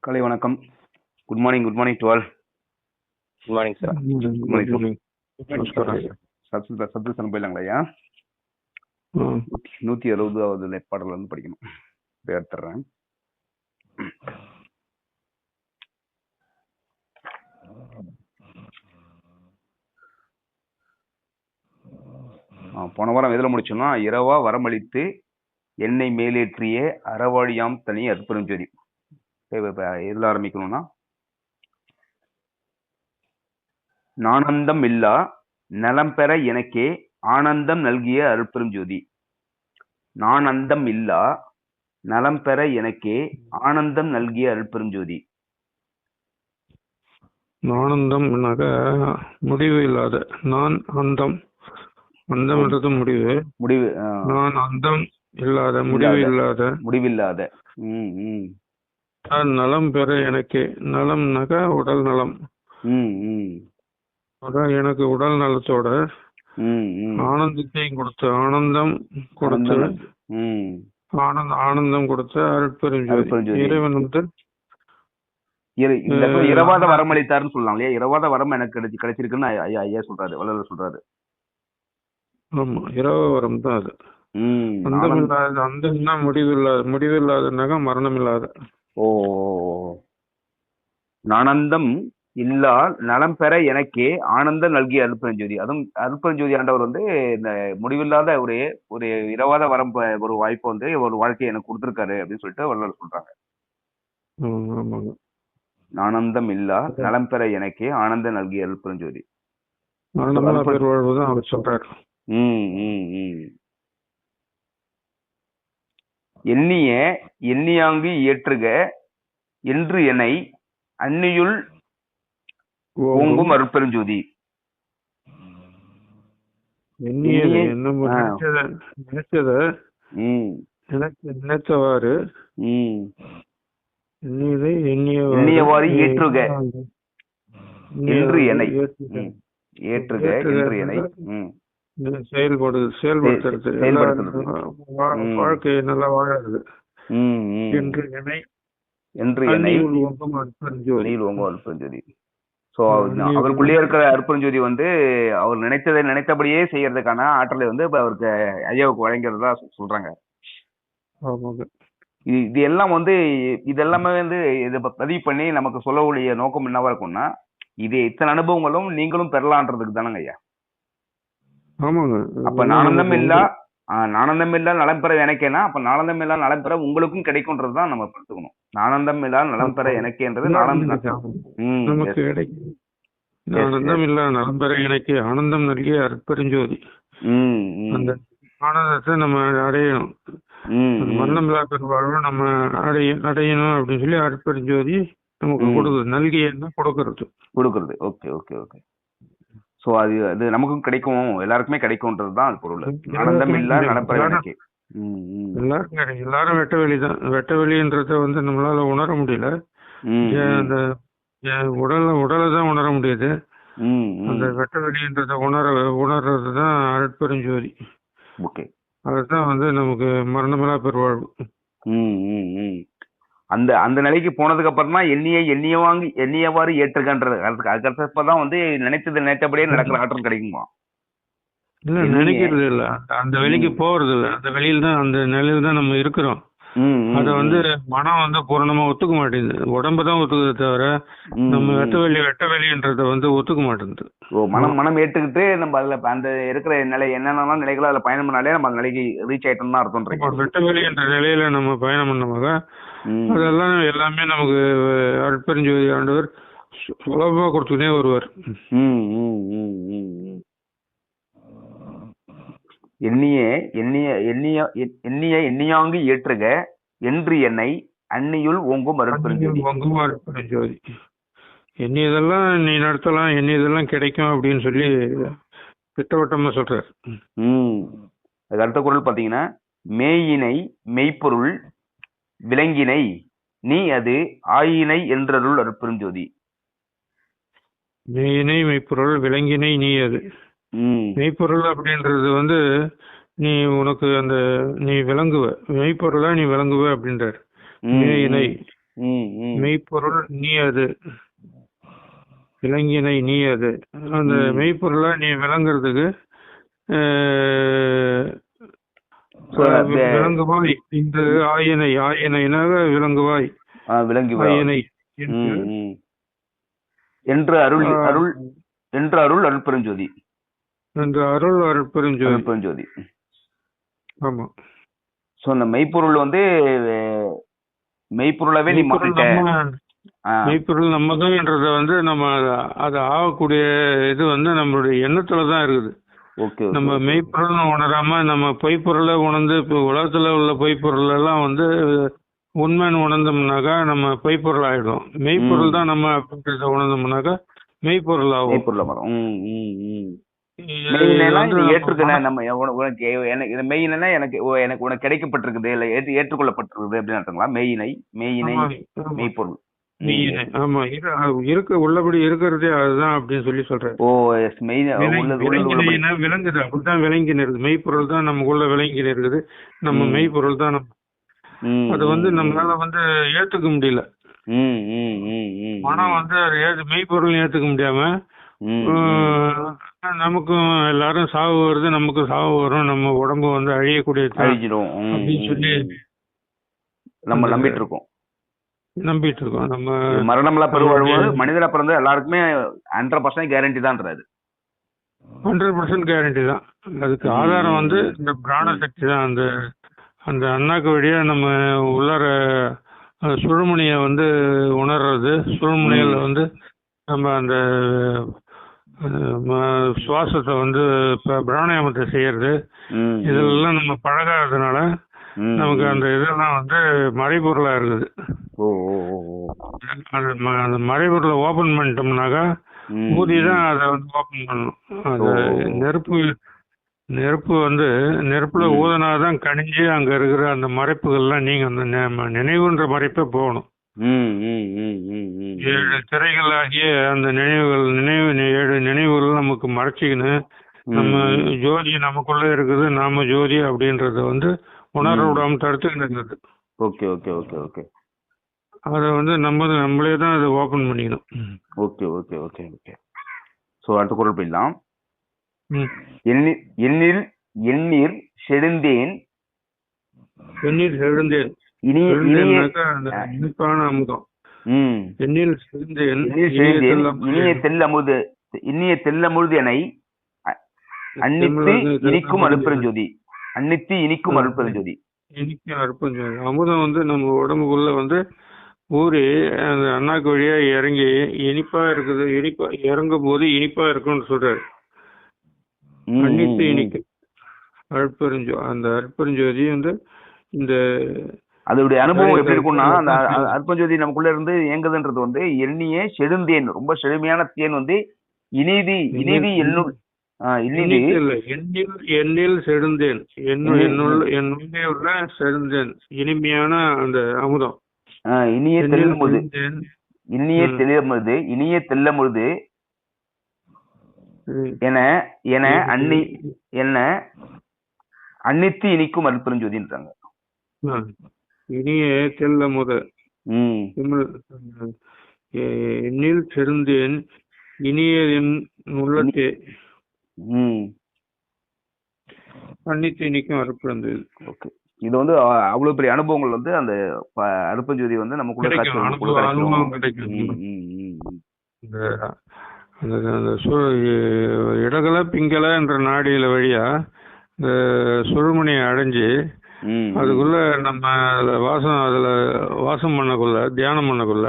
காலை வணக்கம். Good morning to all. Good morning sir. Good morning sir. நமஸ்காரம் sir. சத்து போயிடலாங்களா ஐயா? 160வது பாடல இருந்து படிக்கணும். எடுத்துறேன். போன வாரம் எதில் முடிச்சோம்னா, இரவா வரமளித்து என்னை மேலேற்றிய அறவாழியாம் தனி அற்புதம் ஜோதி. எதில் ஆரம்பிக்கணும்னா, நானந்தம் இல்லா நலம் பெற எனக்கே ஆனந்தம் நல்கிய அருட்பெரும் ஜோதி. நானந்தம் இல்லா நலம் பெற எனக்கே ஆனந்தம் நல்கிய அருட்பெரும் ஜோதி. ஆனந்தம் முடிவு இல்லாத, நான் அந்தம், அந்தம்ன்றது முடிவு, நான் அந்தம் இல்லாத, முடிவில்லாத. நலம் பெற எனக்கே, நலம்னாக்கா உடல் நலம். அதான் எனக்கு உடல் நலத்தோட ஆனந்தத்தையும் கொடுத்து, ஆனந்தம் கொடுத்த அருட்பெரும் ஜோதி இறைவன் வந்து இரவாத வரம் அளித்தாருன்னு சொல்லலாம் இல்லையா? இரவாத வரம் எனக்கு கிடைச்சிருக்குன்னு ஐயா சொல்றாரு, வள்ளலார் சொல்றாரு. ஆமா, இரவ வரம் தான் அது. அந்தம் இல்லாத, அந்தம்னா முடிவில்லாதனாக்கா மரணம் இல்லாத. ஓ, நானந்தம் இல்லா நலம் பெற எனக்கே ஆனந்தம் நல்கிய அருட்பெருஞ்சோதி. அதுவும் அருட்பெருஞ்சோதி ஆண்டவர் வந்து இந்த முடிவில்லாத ஒரு இரவாத வரம், ஒரு வாய்ப்பு வந்து ஒரு வாழ்க்கையை எனக்கு கொடுத்துருக்காரு அப்படின்னு சொல்லிட்டு வள்ளலார் சொல்றாங்க. ஆனந்தம் இல்லா நலம் பெற எனக்கே ஆனந்தம் நல்கிய அருட்பெருஞ்சோதி. அவர் சொல்றாரு. எண்ணியாங்கு ஏற்றுக என்று என்னை அன்னியுள் ஓங்கும் அருட்பெருஞ்சோதி. நினைத்தவாறு எண்ணியவாறு ஏற்றுக என்று என்னை, ஏற்றுக என்று என்னை செயல்படுத்துறது, வாழ்க்கையை நல்லா வாழறது என்று என்னை ஓங்கும் அருட்பெருஞ்சோதி. சோ அவருக்குள்ளே இருக்கிற அருட்பெருஞ்சோதி வந்து அவர் நினைத்தபடியே செய்யறதுக்கான ஆற்றலை வந்து அவருக்கு ஐயாவுக்கு வழங்குறதா சொல்றாங்க. இது எல்லாம் வந்து இதெல்லாமே வந்து இதை பதிவு பண்ணி நமக்கு சொல்லக்கூடிய நோக்கம் என்னவா இருக்கும்னா, இது இத்தனை அனுபவங்களும் நீங்களும் பெறலான்றதுக்கு தானங்க ஐயா. அப்ப நானந்தம் இல்லா நலம் பெற எனக்கேனா, அப்ப நானந்தம் இல்லா நலம் பெற உங்களுக்கும் கிடைக்கும்ன்றதுதான் நம்ம பார்த்துக்கணும். நானந்தம் இல்லா நலம் பெற எனக்கேன்றது நமக்கு கிடைக்கும். ஆனந்தம் இல்லா நலம் பெற எனக்கே ஆனந்தம் நல்கிய அருட்பெருஞ்சோதி. அந்த ஆனந்தத்தை நம்ம அடையணும், மரணம் இல்லா பெருவாழ்வு நம்ம அடையணும் அப்படின்னு சொல்லி அருட்பெருஞ்சோதி நமக்கு கொடுக்குறது, நல்கியன்னா கொடுக்கறது. Okay okay okay. சோ அது நமக்கும் கிடைக்கும், எல்லாருக்குமே கிடைக்கும்ன்றதுதான் அது பொருள். ஆனந்தம் இல்லா நலம் பெற எனக்கே எல்லாருக்கும் கிடைக்கும். எல்லாரும் வெட்டவெளிதான். வெட்டவெளின்றத வந்து நம்மளால உணர முடியல. அந்த உடலை தான் உணர முடியுது. அந்த வெட்டவெளின்றத உணர்றதுதான் அருட்பெருஞ்சோதி. அதுதான் வந்து நமக்கு மரணமில்லா பெருவாழ்வு. அந்த நிலைக்கு போனதுக்கு அப்புறமா எண்ணியவாறு ஏற்றுக்கன்றது, அதுக்கப்புறம் வந்து நினைத்தபடியே நடக்கிற ஆற்றல் கிடைக்குமா? இல்ல, நினைக்கிறது இல்ல, அந்த வெளிக்கு போறது இல்ல. அந்த வெளியில தான், அந்த நிலையில தான் நம்ம இருக்கிறோம். அத வந்து மனம் வந்து பூரணமா ஒத்துக்க மாட்டேங்குது. உடம்புதான் ஒத்துக்குது தவிர நம்ம வெட்டவெளின்றத வந்து ஒத்துக்க மாட்டேங்குது. மனம் ஏற்றுக்கிட்டு நம்ம அதுல அந்த இருக்கிற நிலை என்னென்ன நிலைகளோ அதுல பயணம் பண்ணாலே நம்ம அந்த நிலைக்கு ரீச் ஆயிட்டோம்னு அர்த்தம். வெட்டவெளி என்ற நிலையில நம்ம பயணம் பண்ணமாக அதெல்லாம் எல்லாமே நமக்கு அருட்பெருஞ்சோதி ஆண்டவர் சுலபமா கொடுத்துனே வருவார். எண்ணியாங்கு ஏற்றுக என்று என்னை அன்னியுள் ஓங்கும் அருட்பெருஞ்சோதி. எண்ணியதெல்லாம் நீ நடத்தலாம், எண்ணியதெல்லாம் கிடைக்கும் அப்படின்னு சொல்லி திட்டவட்டமா சொல்றாரு. அது அடுத்த குறள் பாத்தீங்கன்னா, மேயினை மெய்ப்பொருள் விலங்கினை நீ அது ஆயினை என்றருள் அருட்பெருஞ்சோதி. மேயினை மெய்ப்பொருள் விலங்கினை நீ அது. மெய்ப்பொருள் அப்படின்றது வந்து நீ உனக்கு அந்த நீ விளங்குவ, மெய்ப்பொருளா நீ விளங்குவ அப்படின்றார். மேயினை மெய்ப்பொருள் நீ அது, விளங்கினை நீ அது. அந்த மெய்ப்பொருளை நீ விளங்குறதுக்கு விளங்குவாய். இந்த ஆயனை, ஆயனைனாக விளங்குவாய், ஆயனை என்று அருள் அருள் என்று அருள் அருட்பெருஞ்சோதி, என்று அருள் அருட்பெருஞ்சோதி. ஆமா. சோ அந்த மெய்ப்பொருள் வந்து மெய்ப்பொருளாவே நீ மாறிட்ட. மெய்ப்பொருள் நம்ம தான்ன்றத வந்து நம்ம அது ஆகக்கூடிய இது வந்து நம்மளுடைய எண்ணத்துலதான் இருக்குது. நம்ம மெய்ப்பொருள்னு உணராம நம்ம பொய்ப்பொருளை உணர்ந்து, இப்போ உலகத்துல உள்ள பொய்ப்பொருள் எல்லாம் வந்து உண்மைன்னு உணர்ந்தோம்னாக்கா நம்ம பொய்ப்பொருள் ஆயிடும். மெய்ப்பொருள் தான் நம்ம அப்படின்றத உணர்ந்தோம்னாக்கா மெய்ப்பொருள் ஆகும். எனக்கு உனக்கு கிடைக்கப்பட்டிருக்குது இல்ல ஏற்றுக்கொள்ளப்பட்டிருக்குது அப்படின்னு மெய்யினை மெய்யினை மெய்ப்பொருள். ஆமா, இருக்க உள்ளபடி இருக்கிறதே அதுதான் அப்படின்னு சொல்லி சொல்றேன். விளங்குது, அப்படிதான் விளங்கி இருக்குது. மெய்ப்பொருள் தான் நமக்குள்ள விளங்கி இருக்குது. நம்ம மெய்ப்பொருள் தான் நம்ம. அது வந்து நம்மளால வந்து ஏத்துக்க முடியல. மனம் வந்து மெய்ப்பொருள் ஏத்துக்க முடியாம நமக்கும் எல்லாரும் சாவு வருது, நமக்கும் சாவு வரும், நம்ம உடம்பு வந்து அழியக்கூடிய அப்படின்னு சொல்லி நம்ம நம்பிட்டு இருக்கோம். நம்ம மரணம்லாம் பெருவாழ்வு மனிதனா பிறந்த எல்லாருக்குமே 100% கேரண்டி தான்ன்றாரு. 100% கேரண்டி தான். அதுக்கு ஆதாரம் வந்து இந்த பிராண சக்தி தான். அந்த அந்த அண்ணாக்கு வழியா நம்ம உள்ளார சுழுமுனைய வந்து உணர்றது, சுழுமுனையில வந்து நம்ம அந்த சுவாசத்தை வந்து பிராணாயாமத்தை செய்யறது, இதெல்லாம் நம்ம பழகாததுனால நமக்கு அந்த இதெல்லாம் வந்து மறைபொருளா இருக்குது. அந்த மறைபொருளை ஓபன் பண்ணிட்டோம்னாக்கா ஊதி தான் அதை வந்து ஓபன் பண்ணணும். அது நெருப்பு வந்து நெருப்புல ஊதனாதான் கணிஞ்சு அங்க இருக்கிற அந்த மறைப்புகள்லாம் நீங்க அந்த நினைவுன்ற மறைப்பே போகணும். 7 திரைகள் ஆகிய அந்த நினைவுகள் 7 நினைவுகள் நமக்கு மறைச்சிக்கின்னு நம்ம ஜோதி நமக்குள்ள இருக்குது, நாம ஜோதி அப்படின்றத வந்து உணர விடாம தடுத்துக்கிட்டு. அதை வந்து நம்மளே தான் அதை ஓபன் பண்ணிக்கணும். அடுத்த குறள் போயிடலாம். எண்ணீர் செழுந்தேன் இனிப்பான அமுதம். எண்ணில் செழுந்தேன் இனிய தெல்லமுது என அன்னித்து இனிக்கும் அருட்பெருஞ்சோதி. இனிக்கும் அருட்பெருஞ்சோதி. அமுதம் வந்து நம்ம உடம்புக்குள்ள வந்து ஊறி அந்த அண்ணாக்கு வழியா இறங்கி இனிப்பா இருக்குது. இனிப்பா இறங்கும் போது இனிப்பா இருக்குன்னு சொல்றாரு. அன்னித்து இனிக்கும் அந்த அருட்பெருஞ்சோதி வந்து இந்த அதோடைய அனுபவம் எப்படி இருக்கும்னா, அந்த அருட்பெருஞ்சோதி நமக்குள்ள இருந்து இயங்குதுன்றது வந்து எண்ணியே செழுந்தேன், ரொம்ப செழுமையான தேன் வந்து இனிதி எண்ணில் செழுந்தேன், என்னுள்ளே உள்ள செழுந்தேன், இனிமையான அந்த அமுதம். இனிய தெல்லமுது என அன்னித்து இனிக்கும் அருட்பெருஞ்சோதின்றாங்க. இனிய தெல்லமுத எண்ணில் செழுந்தேன், இனிய என் உள்ளத்தே அன்னித்து இனிக்கும் அருட்பெருஞ்சோதி. இது வந்து அவ்வளவு பெரிய அனுபவங்கள் வந்து அந்த அருட்பெருஞ்சோதி வந்து நமக்குள்ள இடகல பிங்கல என்ற நாடியில வழியா இந்த சுழுமுனையை அடைஞ்சு அதுக்குள்ள நம்ம அதுல வாசம் பண்ணக்குள்ள தியானம் பண்ணக்குள்ள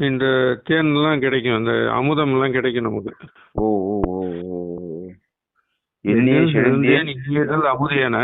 இந்த தேன் எல்லாம் கிடைக்கும், அந்த அமுதம் எல்லாம் கிடைக்கும் நமக்கு. அமுதியான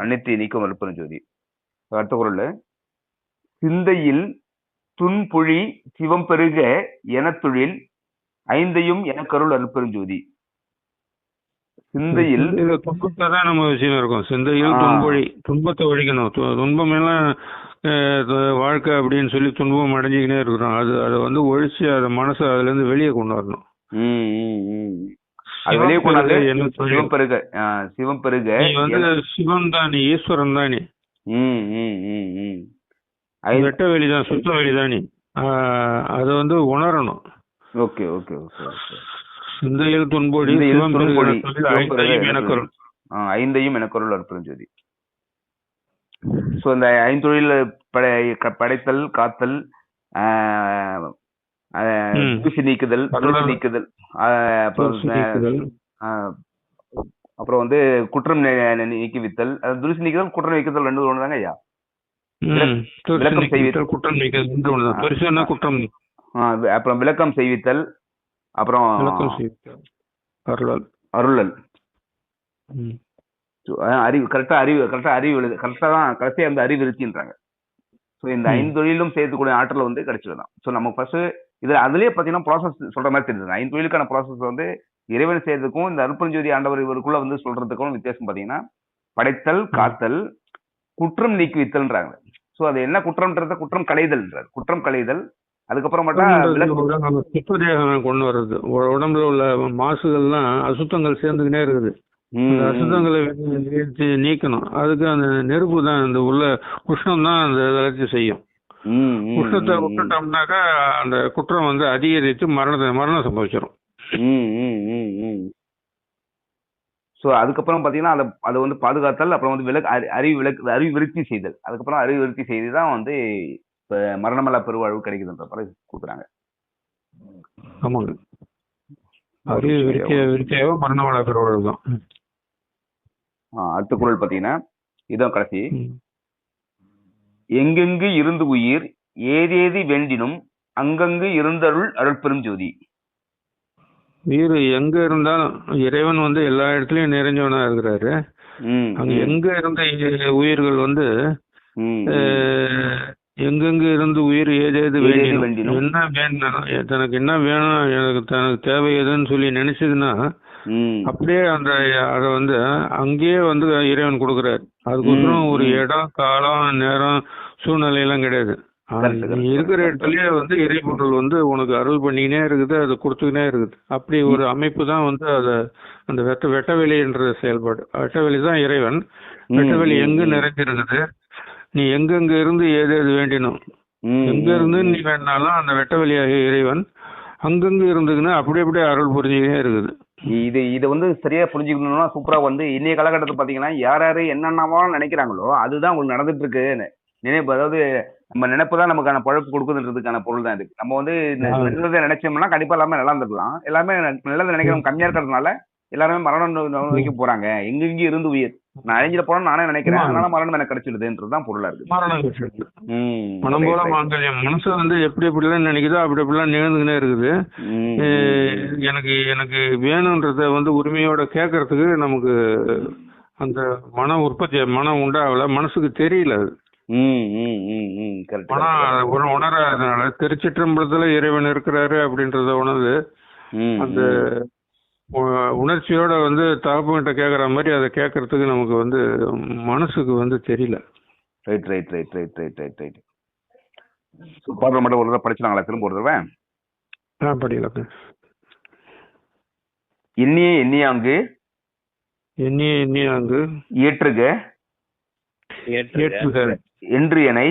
அனைத்து இனிக்கும் அருட்பெருஞ்சோதி. அடுத்த குறள். சிந்தையில் துன்புழி சிவம் பெருக எனத்தொழில் ஐந்தையும் எனக்கருள் அருட்பெருஞ்சோதி. சிந்தையில் துன்பத்தை தான் நம்ம விஷயம் இருக்கும். சிந்தையில் துன்பொழி, துன்பத்தை ஒழிக்கணும். துன்பம் எல்லாம் வாழ்க்கை அப்படின்னு சொல்லி துன்பம் அடைஞ்சிக்கினே இருக்கிறோம். அதை வந்து ஒழிச்சு அதை மனசை அதுல இருந்து வெளியே கொண்டு வரணும். சிவம் பெருக சிவன் தானே, ஈஸ்வரன் தானே. வெட்ட வெளிதான், சுத்த வெளிதான். நீ அதை வந்து உணரணும். Okay okay okay okay. சிந்தையில் துன்பொழி சிவம் பெறுகிற தொழில் ஐந்தையும் எனக்கருள். ஐந்தையும் எனக்கருள் அருட்பெருஞ்சோதி. ஸோ இந்த ஐந்தொழில் படைத்தல், காத்தல், தூசி நீக்குதல், தூசி நீக்குதல், அப்புறம் வந்து குற்றம் நீக்குவித்தல், தூசி நீக்குதல், குற்றம் நீக்குதல் ரெண்டு ஒன்று தாங்க ஐயா. விளக்கம் செய்வித்தல், குற்றம் நீக்குதல், குற்றம், அப்புறம் விளக்கம் செய்வித்தல், அப்புறம் அருளல், அருளல், அறிவு, கரெக்டா அறிவு, கரெக்டா அறிவு எழுது, கரெக்டா தான் கடைசியா அந்த அறிவு இருக்கின்றாங்க. ஸோ இந்த ஐந்தொழிலும் சேர்த்துக்கூடிய ஆற்றல் வந்து கிடைச்சிடலாம். ஸோ நம்ம ஃபர்ஸ்ட் இதுல அதுலயே பாத்தீங்கன்னா ப்ராசஸ் சொல்ற மாதிரி தெரியுது. ஐந்தொழிலுக்கான ப்ராசஸ் வந்து இறைவன் செய்யறதுக்கும் இந்த அருட்பெருஞ்சோதி ஆண்டவர் இவருக்குள்ள வந்து சொல்றதுக்கும் வித்தியாசம் பாத்தீங்கன்னா, படைத்தல், காத்தல், குற்றம் நீக்குவித்தல்ன்றாங்க. ஸோ அது என்ன குற்றம்ன்றத குற்றம் களைதல்ன்றார். குற்றம் களைதல், அதுக்கப்புறம் மட்டும் கொண்டு வர்றது. உடம்புல உள்ள மாசுகள்லாம் அசுத்தங்கள் சேர்ந்துக்கினே இருக்குது. அசுத்தங்களை நீக்கணும். அதுக்கு அந்த நெருப்பு தான், இந்த உள்ள உஷ்ணம் தான் அந்த எல்லாத்தையும் செய்யும். உஷ்ணத்தை விட்டுட்டோம்னாக்கா அந்த குற்றம் வந்து அதிகரித்து மரணம் சம்பவிச்சிடும். ஸோ அதுக்கப்புறம் பார்த்தீங்கன்னா அதை வந்து பாதுகாத்தல், அப்புறம் வந்து அறிவு விருத்தி செய்தல், அதுக்கப்புறம் அறிவு விருத்தி செய்து தான் வந்து இப்போ மரணமல்லா பெருவாழ்வு கிடைக்குதுன்ற மாதிரி கொடுக்குறாங்க. ஆமாங்க, அறிவு விருத்தியாக மரணமல்லா பெருவாழ்வு தான். அடுத்த குறள் பார்த்தீங்கன்னா இதான் கடைசி. எங்கெங்கு இருந்து உயிர் ஏதேதி வேண்டினும் அங்கங்கு இருந்தருள் அருட்பெரும் ஜோதி. உயிர் எங்க இருந்தாலும் இறைவன் வந்து எல்லா இடத்துலயும் நிறைஞ்சவனா இருக்கிறாரு. அங்க எங்க இருந்த உயிர்கள் வந்து எங்கெங்கு இருந்து உயிர் ஏதேது வேண்டினும், என்ன வேணும், தனக்கு என்ன வேணும், எனக்கு தனக்கு தேவை எதுன்னு சொல்லி நினைச்சதுன்னா அப்படியே அதை வந்து அங்கேயே வந்து இறைவன் கொடுக்குறாரு. அதுக்கப்புறம் ஒரு இடம், காலம், நேரம், சூழ்நிலை எல்லாம் கிடையாது. நீ இருக்கிற இடத்துலயே வந்து இறைப்பொருள் வந்து உனக்கு அருள் பண்ணிக்கினே இருக்குது, அது கொடுத்துக்கினே இருக்குது. அப்படி ஒரு அமைப்பு தான் வந்து அந்த வெட்டவெளி என்ற செயல்பாடு. வெட்டவெளி தான் இறைவன். வெட்டவெளி எங்கு நிறைஞ்சிருக்குது, நீ எங்கெங்க இருந்து ஏதேது வேண்டினும், எங்க இருந்து நீ வேணாலும் அந்த வெட்டவெளியாக இறைவன் அங்கங்க இருந்துக்குன்னா அப்படியே அருள் புரிஞ்சுக்கினே இருக்குது. இதை வந்து சரியா புரிஞ்சுக்கணும்னா சூப்பரா வந்து இன்னைய காலகட்டத்தை பாத்தீங்கன்னா யாரு என்னென்னவா நினைக்கிறாங்களோ அதுதான் உங்களுக்கு நடந்துட்டு இருக்கு நினைப்பு. அதாவது நம்ம நினைப்பு தான் நமக்கான பழப்பு கொடுக்குதுன்றதுக்கான பொருள் தான் இது. நம்ம வந்து நல்லதை நினைச்சோம்னா கண்டிப்பா எல்லாமே நல்லா இருந்துக்கலாம். எல்லாமே நல்லதை நினைக்கிறவங்க கம்மியா இருக்கிறதுனால எல்லாருமே மரணம் நோக்கி போறாங்க. எங்கெங்க இருந்து உயிர் நான் அழிஞ்சிட போறேன்னு நானே நினைக்கிறேன், அதனால மரணம் எனக்கு கிடைச்சிடுதுன்றதுதான் பொருளா இருக்கு. மனம் போல மாங்கல்யம். மனசு வந்து எப்படிலாம் நினைக்குதோ அப்படிலாம் நிகழ்ந்துக்கினே இருக்குது. எனக்கு வேணும்ன்றத வந்து உரிமையோட கேட்கறதுக்கு நமக்கு அந்த மனம் உண்டாகல, மனசுக்கு தெரியல. அது மனம் உணராதனால திருச்சிற்றம்பலத்துல இறைவன் இருக்கிறாரு அப்படின்றத உணர்ந்து அந்த உணர்ச்சியோட வந்து தகப்பன்கிட்ட கேட்கற மாதிரி அதை கேட்கறதுக்கு நமக்கு வந்து மனசுக்கு வந்து தெரியல. ரைட். பாடல் மட்டும் ஒரு தடவை படிச்சாங்களா? திரும்ப ஒரு தடவை படிக்கல. எண்ணியாங்கு ஏற்றுக என்று எனை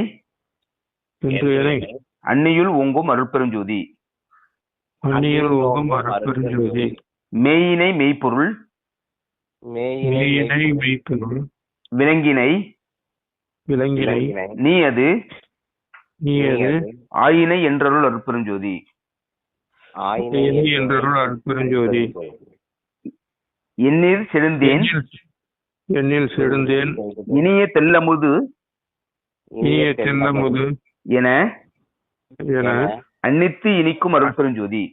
அன்னியுள் ஓங்கும் அருட்பெருஞ்சோதி. மேயினை மெய்ப்பொருள் விலங்கினை நீ அது ஆயினை என்றருள் அருட்பெருஞ்சோதி. எண்ணில் செழுந்தேன் இனிய தெல்லமுது என அன்னித்து இனிக்கும் அருட்பெருஞ்சோதி.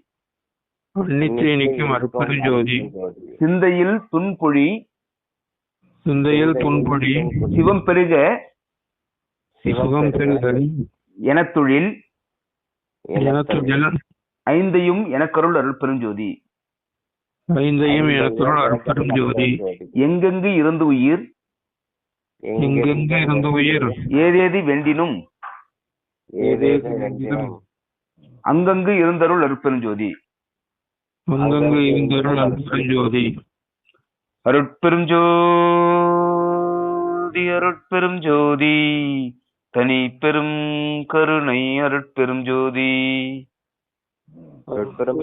சிந்தையில் துன்பொழி சிவம் பெருக எனத்துழில் ஐந்தையும் எனக்கருள் அருட்பெருஞ்சோதி. எங்கெங்கு இருந்து உயிர் ஏதேதி வேண்டினும் அங்கங்கு இருந்தருள் அருட்பெருஞ்சோதி. அருட்பெருஞ்சோதி தனி பெரும் கருணை அருட்பெரும் ஜோதி.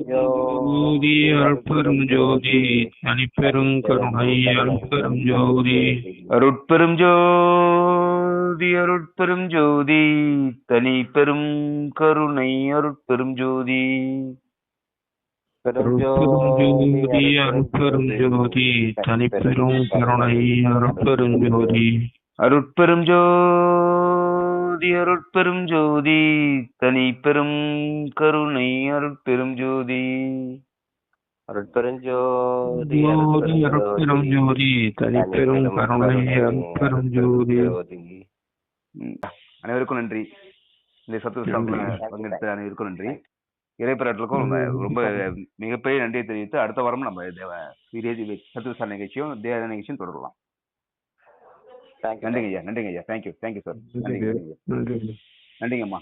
ஜோதி அருட்பெரும் ஜோதி தனிப்பெரும் கருணை அருட்பெரும் ஜோதி. அருட்பெரும் ஜோதி அருட்பெரும் ஜோதி தனி பெரும் கருணை அருட்பெரும் ஜோதி. ஜோதி அருட்பெரும் ஜோதி தனிப்பெரும் கருணை அருட்பெரும் ஜோதி. அருட்பெரும் ஜோதி அருட்பெரும் ஜோதி தனி பெரும் கருணை அருட்பெரும் ஜோதி. அருட்பெரும் ஜோதி அருட்பெரும் ஜோதி தனிப்பெரும் கருணை அருட்பெரும் ஜோதி. அனைவருக்கும் நன்றி. இந்த சத்துவ பங்கெடுத்த அனைவருக்கும் நன்றி. இறைப்பராட்டுக்கும் ரொம்ப மிகப்பெரிய நன்றியை தெரிவித்து அடுத்த வாரம் நம்ம சத்துவ நிகழ்ச்சியும் தேவ நிகழ்ச்சியும் தொடரலாம். நன்றிங்க ஐயா. Thank you sir. நன்றிங்கம்மா.